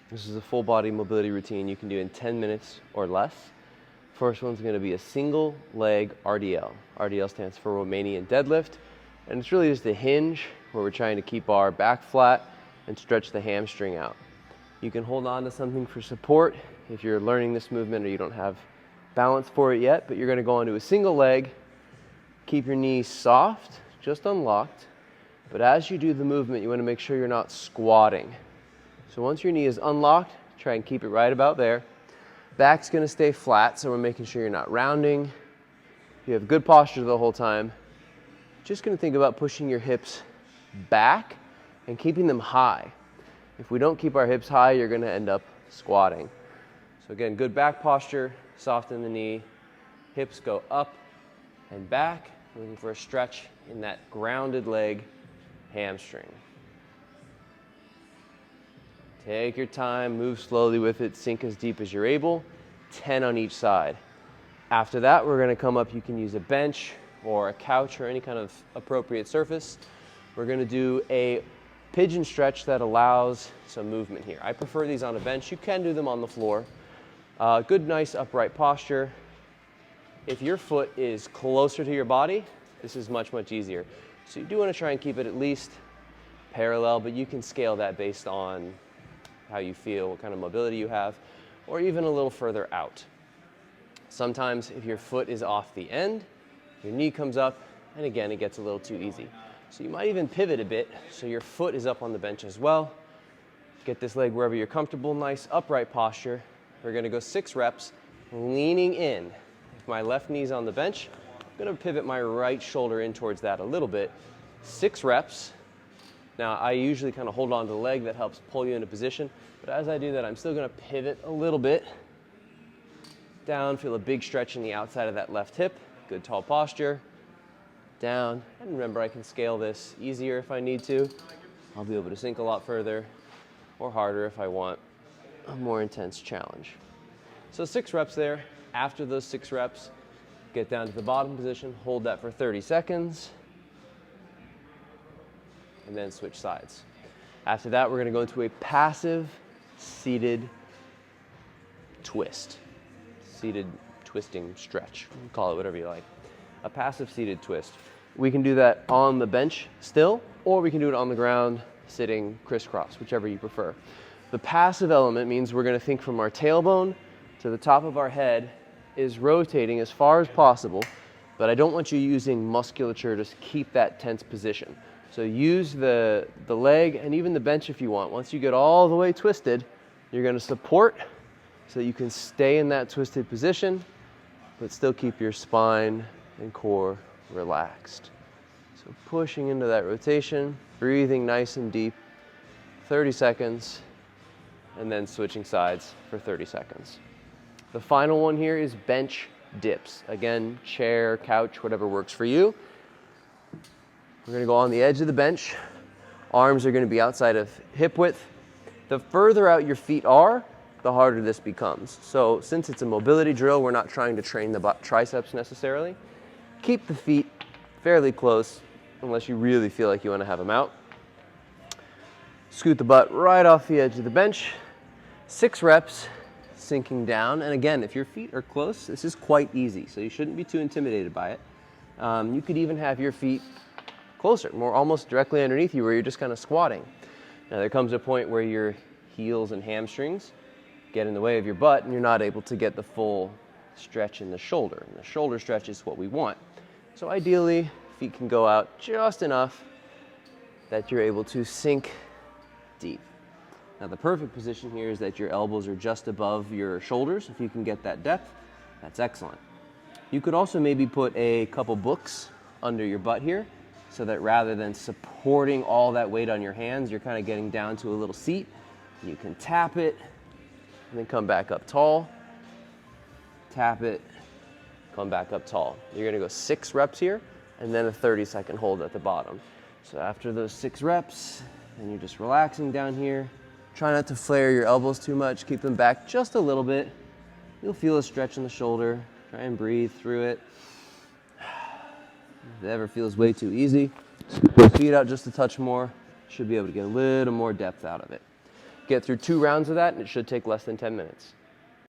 This is a full body mobility routine you can do in 10 minutes or less. First one's going to be a single leg RDL. RDL stands for Romanian deadlift, and it's really just a hinge where we're trying to keep our back flat and stretch the hamstring out. You can hold on to something for support if you're learning this movement or you don't have balance for it yet, but you're going to go onto a single leg. Keep your knees soft, just unlocked, but as you do the movement, you want to make sure you're not squatting. So once your knee is unlocked, try and keep it right about there. Back's going to stay flat, so we're making sure you're not rounding. You have good posture the whole time. Just going to think about pushing your hips back and keeping them high. If we don't keep our hips high, you're going to end up squatting. So again, good back posture, soften the knee, hips go up and back, looking for a stretch in that grounded leg, hamstring. Take your time, move slowly with it, sink as deep as you're able, 10 on each side. After that, we're going to come up. You can use a bench or a couch or any kind of appropriate surface. We're going to do a pigeon stretch that allows some movement here. I prefer these on a bench. You can do them on the floor. Good, nice, upright posture. If your foot is closer to your body, this is much, much easier. So you do want to try and keep it at least parallel, but you can scale that based on how you feel, what kind of mobility you have, or even a little further out. Sometimes if your foot is off the end, your knee comes up, and again, it gets a little too easy. So you might even pivot a bit so your foot is up on the bench as well. Get this leg wherever you're comfortable, nice upright posture. We're gonna go 6 reps, leaning in. If my left knee's on the bench, I'm gonna pivot my right shoulder in towards that a little bit. 6 reps. Now, I usually kind of hold on to the leg that helps pull you into position, but as I do that, I'm still gonna pivot a little bit. Down, feel a big stretch in the outside of that left hip. Good tall posture. Down, and remember I can scale this easier if I need to. I'll be able to sink a lot further or harder if I want a more intense challenge. So 6 reps there. After those 6 reps, get down to the bottom position, hold that for 30 seconds, and then switch sides. After that, we're gonna go into a passive seated twist. Seated twisting stretch, call it whatever you like. A passive seated twist. We can do that on the bench still, or we can do it on the ground, sitting crisscross, whichever you prefer. The passive element means we're going to think from our tailbone to the top of our head is rotating as far as possible, but I don't want you using musculature to keep that tense position. So use the leg and even the bench if you want. Once you get all the way twisted, you're going to support so that you can stay in that twisted position, but still keep your spine and core relaxed. So pushing into that rotation, breathing nice and deep, 30 seconds, and then switching sides for 30 seconds. The final one here is bench dips. Again, chair, couch, whatever works for you. We're gonna go on the edge of the bench. Arms are gonna be outside of hip width. The further out your feet are, the harder this becomes. So since it's a mobility drill, we're not trying to train the triceps necessarily. Keep the feet fairly close unless you really feel like you want to have them out. Scoot the butt right off the edge of the bench. 6 reps, sinking down. And again, if your feet are close, this is quite easy, so you shouldn't be too intimidated by it. You could even have your feet closer, more almost directly underneath you where you're just kind of squatting. Now there comes a point where your heels and hamstrings get in the way of your butt and you're not able to get the full stretch in the shoulder. And the shoulder stretch is what we want. So ideally, feet can go out just enough that you're able to sink deep. Now the perfect position here is that your elbows are just above your shoulders. If you can get that depth, that's excellent. You could also maybe put a couple books under your butt here so that rather than supporting all that weight on your hands, you're kind of getting down to a little seat. You can tap it and then come back up tall. Tap it, come back up tall. You're gonna go 6 reps here and then a 30-second hold at the bottom. So after those 6 reps, and you're just relaxing down here. Try not to flare your elbows too much. Keep them back just a little bit. You'll feel a stretch in the shoulder. Try and breathe through it. If it ever feels way too easy, scoop those feet out just a touch more. Should be able to get a little more depth out of it. Get through 2 rounds of that and it should take less than 10 minutes.